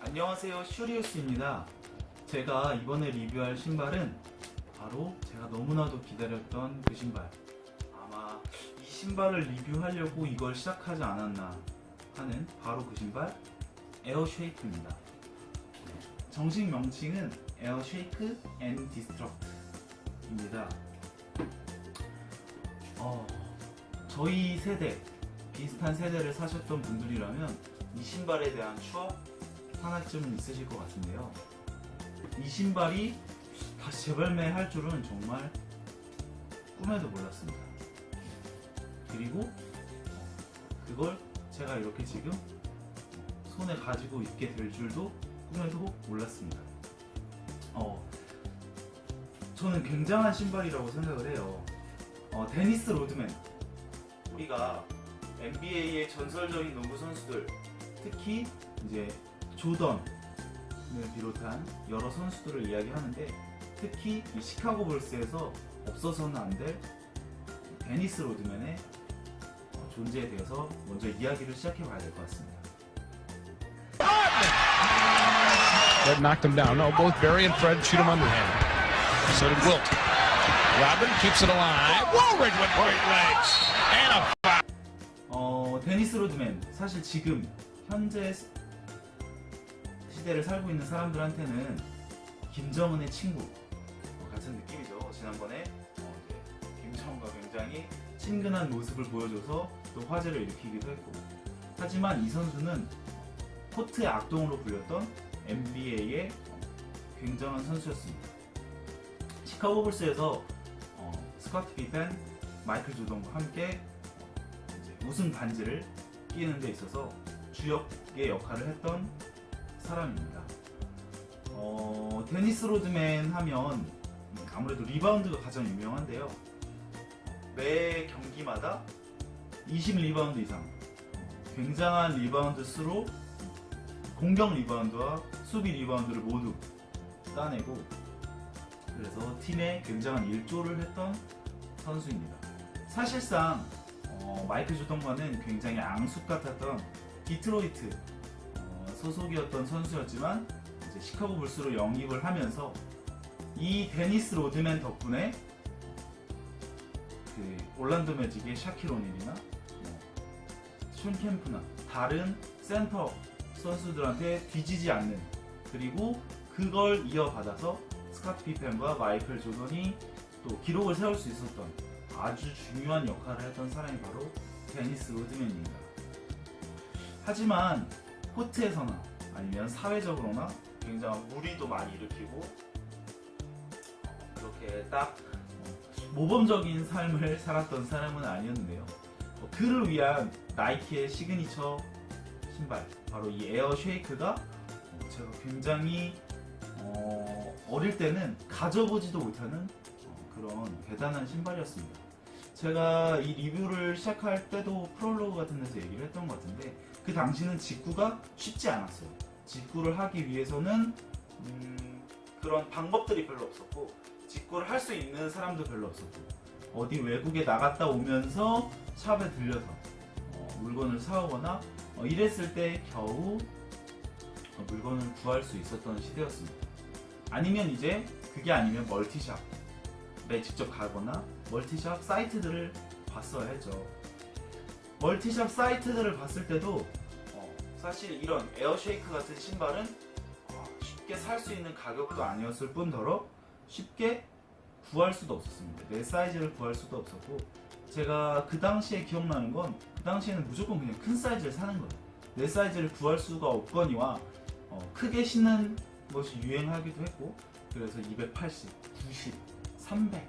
안녕하세요, 슈리우스입니다. 제가 이번에 리뷰할 신발은 바로 제가 너무나도 기다렸던 그 신발. 아마 이 신발을 리뷰하려고 이걸 시작하지 않았나 하는 바로 그 신발, 에어쉐이크입니다. 정식 명칭은 에어쉐이크 앤 디스트럭트입니다. 저희 세대, 비슷한 세대를 사셨던 분들이라면 이 신발에 대한 추억 하나쯤은 있으실 것 같은데요. 이 신발이 다시 재발매할 줄은 정말 꿈에도 몰랐습니다. 그리고 그걸 제가 이렇게 지금 손에 가지고 있게 될 줄도 꿈에도 몰랐습니다. 저는 굉장한 신발이라고 생각을 해요. 데니스 로드맨, 우리가 NBA의 전설적인 농구 선수들, 특히 이제 조던을 비롯한 여러 선수들을 이야기하는데, 특히 이 시카고 불스에서 없어서는 안 될 데니스 로드맨의 존재에 대해서 먼저 이야기를 시작해 봐야 될 것 같습니다. Fred knocked him down. No, both Barry and Fred shoot him underhand. So did Wilt. Robin keeps it alive. Woolridge with great legs. And a foul. 데니스 로드맨, 사실 지금 현재 시대를 살고 있는 사람들한테는 김정은의 친구 같은 느낌이죠. 지난번에 김정은과 굉장히 친근한 모습을 보여줘서 또 화제를 일으키기도 했고, 하지만 이 선수는 코트의 악동으로 불렸던 NBA의 굉장한 선수였습니다. 시카고 불스에서 스코트 피펜, 마이클 조던과 함께 우승 반지를 끼는 데 있어서 주역의 역할을 했던 사람입니다. 데니스 로드맨 하면 아무래도 리바운드가 가장 유명한데요. 매 경기마다 20 리바운드 이상, 굉장한 리바운드 수로 공격 리바운드와 수비 리바운드를 모두 따내고, 그래서 팀에 굉장한 일조를 했던 선수입니다. 사실상 마이클 조던과는 굉장히 앙숙 같았던 디트로이트 소속이었던 선수였지만, 이제 시카고 불스로 영입을 하면서 이 데니스 로드맨 덕분에 그 올란도 매직의 샤킬 오닐이나 슌 캠프나 다른 센터 선수들한테 뒤지지 않는, 그리고 그걸 이어받아서 스코트 피펜과 마이클 조던이 또 기록을 세울 수 있었던 아주 중요한 역할을 했던 사람이 바로 데니스 로드맨입니다. 하지만 코트에서나 아니면 사회적으로나 굉장한 무리도 많이 일으키고, 이렇게 딱 모범적인 삶을 살았던 사람은 아니었는데요. 그를 위한 나이키의 시그니처 신발, 바로 이 에어쉐이크가 제가 굉장히 어릴 때는 가져보지도 못하는 그런 대단한 신발이었습니다. 제가 이 리뷰를 시작할 때도 프롤로그 같은 데서 얘기를 했던 것 같은데, 그 당시는 직구가 쉽지 않았어요. 직구를 하기 위해서는 그런 방법들이 별로 없었고, 직구를 할 수 있는 사람도 별로 없었고, 어디 외국에 나갔다 오면서 샵에 들려서 물건을 사오거나 이랬을 때 겨우 물건을 구할 수 있었던 시대였습니다. 아니면 이제 그게 아니면 멀티샵에 직접 가거나 멀티샵 사이트들을 봤어야죠. 멀티샵 사이트들을 봤을 때도 사실 이런 에어쉐이크 같은 신발은 쉽게 살 수 있는 가격도 아니었을 뿐더러 쉽게 구할 수도 없었습니다. 내 사이즈를 구할 수도 없었고, 제가 그 당시에 기억나는 건, 그 당시에는 무조건 그냥 큰 사이즈를 사는 거예요. 내 사이즈를 구할 수가 없거니와 크게 신는 것이 유행하기도 했고, 그래서 280, 90, 300,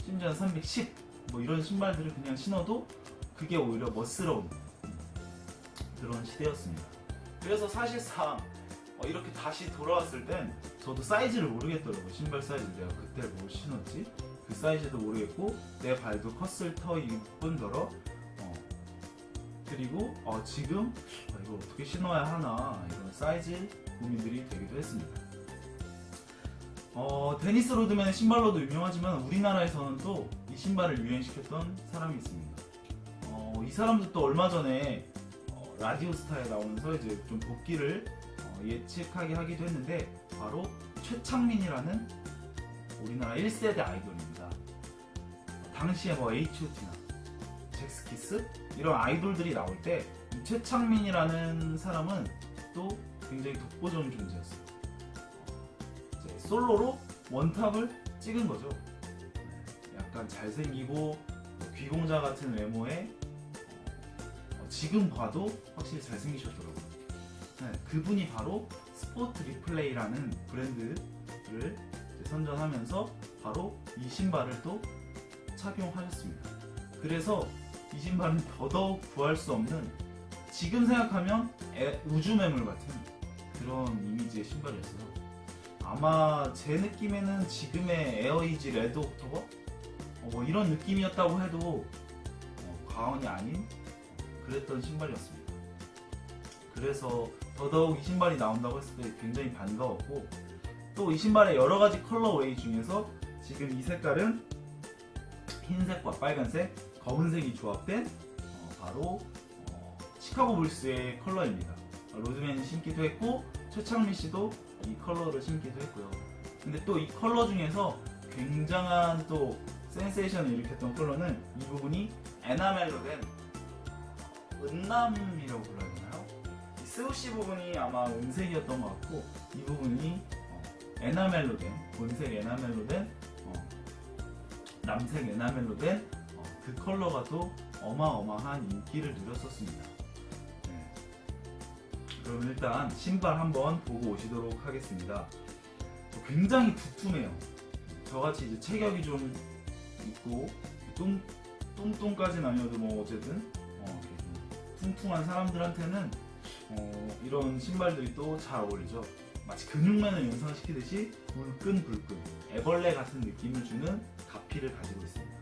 심지어는 310 이런 신발들을 그냥 신어도 그게 오히려 멋스러운 그런 시대였습니다. 그래서 사실상 이렇게 다시 돌아왔을 땐 저도 사이즈를 모르겠더라고요. 신발 사이즈, 내가 그때 뭘 신었지? 그 사이즈도 모르겠고, 내 발도 컸을 터일 뿐더러 그리고 지금 이걸 어떻게 신어야 하나, 이런 사이즈 고민들이 되기도 했습니다. 데니스 로드맨의 신발로도 유명하지만 우리나라에서는 또 이 신발을 유행시켰던 사람이 있습니다. 이 사람도 또 얼마 전에 라디오스타에 나오면서 이제 좀 복귀를 예측하게 하기도 했는데, 바로 최창민이라는 우리나라 1세대 아이돌입니다. 당시에 뭐 H.O.T나 잭스키스 이런 아이돌들이 나올 때 이 최창민이라는 사람은 또 굉장히 독보적인 존재였어요. 이제 솔로로 원탑을 찍은 거죠. 약간 잘생기고 귀공자 같은 외모에 지금 봐도 확실히 잘생기셨더라고요. 네, 그분이 바로 스포트 리플레이라는 브랜드를 선전하면서 바로 이 신발을 또 착용하셨습니다. 그래서 이 신발은 더더욱 구할 수 없는, 지금 생각하면 우주매물 같은 그런 이미지의 신발이었어요. 아마 제 느낌에는 지금의 에어이지 레드 옥토버 뭐 이런 느낌이었다고 해도 과언이 아닌 그랬던 신발이었습니다. 그래서 더더욱 이 신발이 나온다고 했을 때 굉장히 반가웠고, 또 이 신발의 여러 가지 컬러웨이 중에서 지금 이 색깔은 흰색과 빨간색, 검은색이 조합된 바로 시카고 불스의 컬러입니다. 로즈맨이 신기도 했고 최창민 씨도 이 컬러를 신기도 했고요. 근데 또 이 컬러 중에서 굉장한 또 센세이션을 일으켰던 컬러는 이 부분이 에나멜로 된 은남이라고 불러야 되나요? 이 스우시 부분이 아마 은색이었던 것 같고, 이 부분이 에나멜로 된, 본색 에나멜로 된 남색 에나멜로 된 그 컬러가 또 어마어마한 인기를 누렸었습니다. 네. 그럼 일단 신발 한번 보고 오시도록 하겠습니다. 굉장히 두툼해요. 저같이 이제 체격이 좀 있고 뚱뚱까지는 아니어도 뭐 어쨌든 퉁퉁한 사람들한테는 이런 신발들이 또 잘 어울리죠. 마치 근육맨을 연상시키듯이 불끈불끈 애벌레 같은 느낌을 주는 가피를 가지고 있습니다.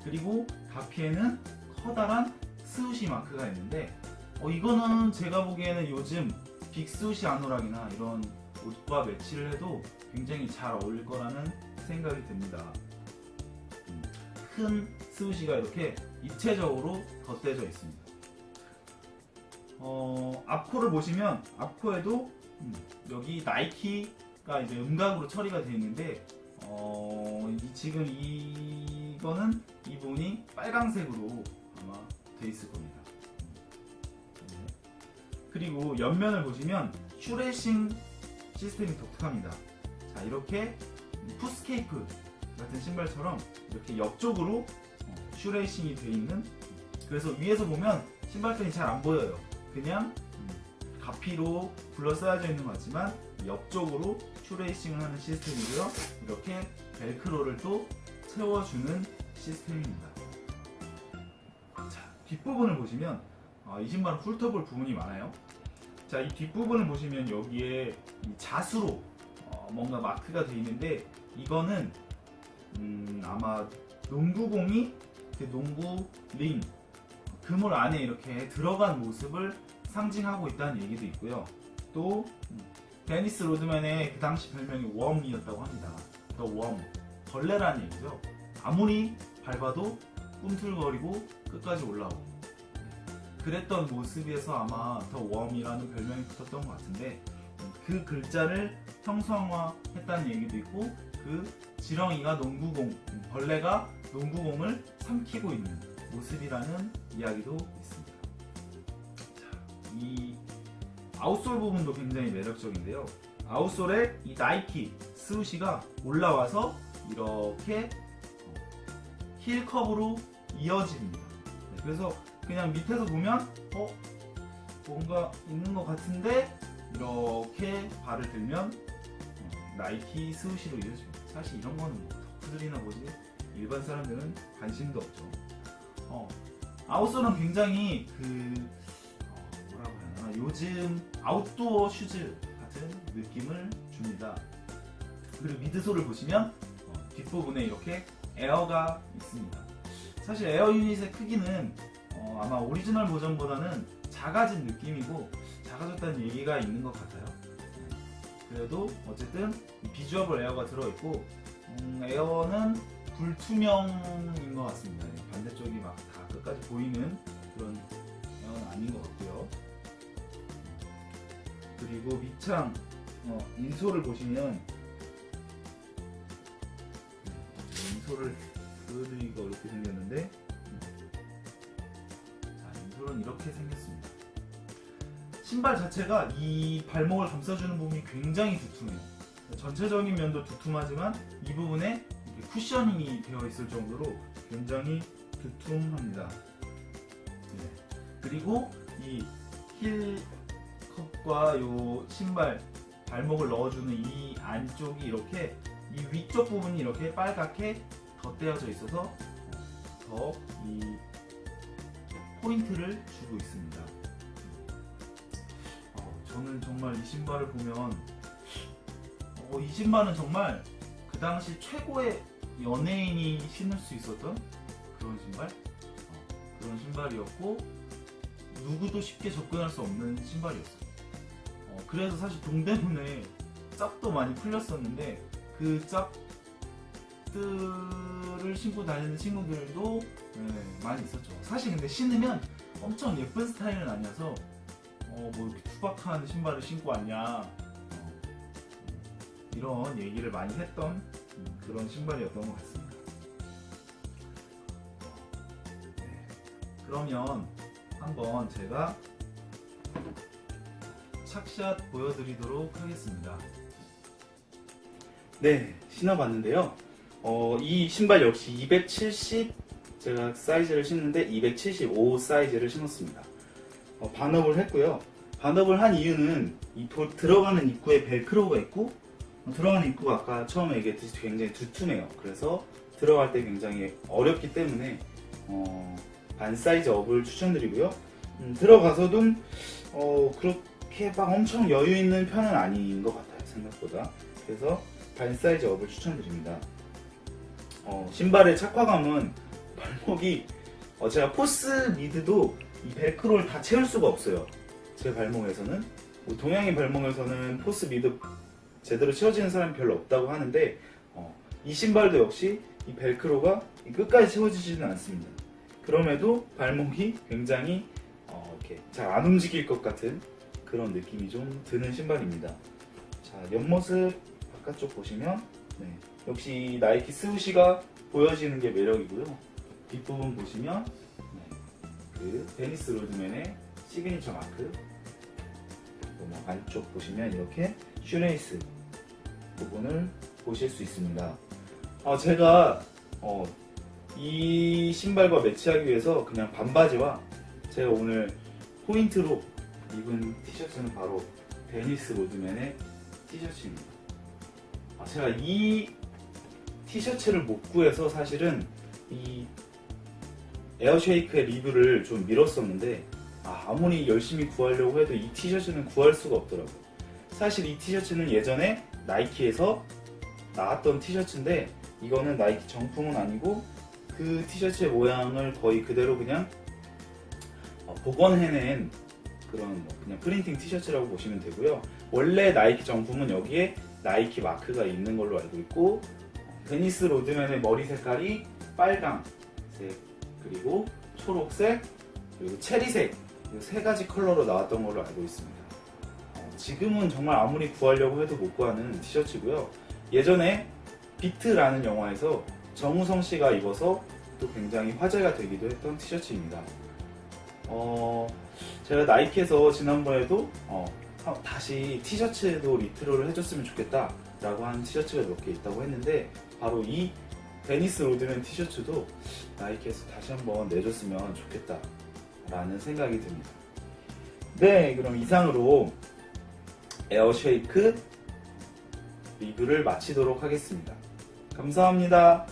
그리고 가피에는 커다란 스우시 마크가 있는데 이거는 제가 보기에는 요즘 빅스우시 아노락이나 이런 옷과 매치를 해도 굉장히 잘 어울릴 거라는 생각이 듭니다. 큰 스우시가 이렇게 입체적으로 덧대져 있습니다. 앞코를 보시면 앞코에도 여기 나이키가 이제 음각으로 처리가 되어 있는데 지금 이거는 이 부분이 빨강색으로 아마 되어 있을 겁니다. 그리고 옆면을 보시면 슈레싱 시스템이 독특합니다. 자, 이렇게 푸스케이프 같은 신발처럼 이렇게 옆쪽으로 슈레이싱이 되어 있는, 그래서 위에서 보면 신발끈이 잘 안 보여요. 그냥 가피로 둘러싸여져 있는 것 같지만 옆쪽으로 슈레이싱을 하는 시스템이고요. 이렇게 벨크로를 또 채워주는 시스템입니다. 자, 뒷부분을 보시면 이 신발은 훑어볼 부분이 많아요. 자, 이 뒷부분을 보시면 여기에 이 자수로 뭔가 마크가 되어 있는데, 이거는 아마 농구공이 농구 링 그물 안에 이렇게 들어간 모습을 상징하고 있다는 얘기도 있고요. 또 데니스 로드맨의 그 당시 별명이 웜이었다고 합니다. 더 웜, 벌레라는 얘기죠. 아무리 밟아도 꿈틀거리고 끝까지 올라오고, 그랬던 모습에서 아마 더 웜이라는 별명이 붙었던 것 같은데, 그 글자를 형상화했다는 얘기도 있고, 그 지렁이가 농구공, 벌레가 농구공을 삼키고 있는 모습이라는 이야기도 있습니다. 자, 이 아웃솔 부분도 굉장히 매력적인데요. 아웃솔에 이 나이키 스우시가 올라와서 이렇게 힐컵으로 이어집니다. 네, 그래서 그냥 밑에서 보면 뭔가 있는 것 같은데 이렇게 발을 들면 나이키 스우시로 이어집니다. 사실 이런 거는 뭐 덕후들이나 보지 일반 사람들은 관심도 없죠. 아웃솔은 굉장히 뭐라고 해야 하나, 요즘 아웃도어 슈즈 같은 느낌을 줍니다. 그리고 미드솔을 보시면 뒷부분에 이렇게 에어가 있습니다. 사실 에어 유닛의 크기는 아마 오리지널 버전보다는 작아진 느낌이고 작아졌다는 얘기가 있는 것 같아요. 그래도 어쨌든 비주얼 에어가 들어있고 에어는 불투명인 것 같습니다. 반대쪽이 막 다 끝까지 보이는 그런 에어는 아닌 것 같고요. 그리고 밑창 인솔을 보시면 인솔을 보여드리기가 어렵게 생겼는데, 자, 인솔은 이렇게 생겼습니다. 신발 자체가 이 발목을 감싸주는 부분이 굉장히 두툼해요. 전체적인 면도 두툼하지만 이 부분에 이렇게 쿠셔닝이 되어 있을 정도로 굉장히 두툼합니다. 네. 그리고 이 힐컵과 요 신발 발목을 넣어주는 이 안쪽이 이렇게 이 위쪽 부분이 이렇게 빨갛게 덧대어져 있어서 더 이 포인트를 주고 있습니다. 저는 정말 이 신발을 보면 이 신발은 정말 그 당시 최고의 연예인이 신을 수 있었던 그런 신발, 그런 신발이었고 누구도 쉽게 접근할 수 없는 신발이었어요. 그래서 사실 동대문에 짭도 많이 풀렸었는데 그 짭들을 신고 다니는 친구들도 많이 있었죠. 사실 근데 신으면 엄청 예쁜 스타일은 아니어서 뭐 이렇게 투박한 신발을 신고 왔냐 이런 얘기를 많이 했던 그런 신발이었던 것 같습니다. 네. 그러면 한번 제가 착샷 보여드리도록 하겠습니다. 네, 신어봤는데요. 이 신발 역시 270 제가 사이즈를 신는데 275 사이즈를 신었습니다. 반업을 했고요. 반업을 한 이유는 이 들어가는 입구에 벨크로가 있고 들어가는 입구가 아까 처음에 얘기했듯이 굉장히 두툼해요. 그래서 들어갈 때 굉장히 어렵기 때문에 반 사이즈 업을 추천드리고요. 들어가서도 그렇게 막 엄청 여유 있는 편은 아닌 것 같아요, 생각보다. 그래서 반 사이즈 업을 추천드립니다. 신발의 착화감은 발목이 제가 포스 미드도 이 벨크로를 다 채울 수가 없어요. 제 발목에서는 동양인 발목에서는 포스 미드 제대로 채워지는 사람이 별로 없다고 하는데 이 신발도 역시 이 벨크로가 끝까지 채워지지는 않습니다. 그럼에도 발목이 굉장히 이렇게 잘 안 움직일 것 같은 그런 느낌이 좀 드는 신발입니다. 자, 옆모습 바깥쪽 보시면 역시 나이키 스우시가 보여지는 게 매력이고요. 뒷부분 보시면 그 데니스 로드맨의 시그니처 마크, 안쪽 보시면 이렇게 슈레이스 부분을 보실 수 있습니다. 제가 이 신발과 매치하기 위해서 그냥 반바지와 제가 오늘 포인트로 입은 티셔츠는 바로 데니스 로드맨의 티셔츠입니다. 제가 이 티셔츠를 못 구해서 사실은 이 에어쉐이크의 리뷰를 좀 미뤘었는데 아무리 열심히 구하려고 해도 이 티셔츠는 구할 수가 없더라고요. 사실 이 티셔츠는 예전에 나이키에서 나왔던 티셔츠인데 이거는 나이키 정품은 아니고 그 티셔츠의 모양을 거의 그대로 그냥 복원해낸 그런 그냥 프린팅 티셔츠라고 보시면 되고요. 원래 나이키 정품은 여기에 나이키 마크가 있는 걸로 알고 있고 데니스 로드맨의 머리 색깔이 빨강색 그리고 초록색 그리고 체리색 이 세 가지 컬러로 나왔던 걸로 알고 있습니다. 지금은 정말 아무리 구하려고 해도 못 구하는 티셔츠고요. 예전에 비트라는 영화에서 정우성 씨가 입어서 또 굉장히 화제가 되기도 했던 티셔츠입니다. 제가 나이키에서 지난번에도 다시 티셔츠도 리트로를 해줬으면 좋겠다 라고 하는 티셔츠가 몇 개 있다고 했는데 바로 이 데니스 로드맨 티셔츠도 나이키에서 다시 한번 내줬으면 좋겠다 라는 생각이 듭니다. 네, 그럼 이상으로 에어쉐이크 리뷰를 마치도록 하겠습니다. 감사합니다.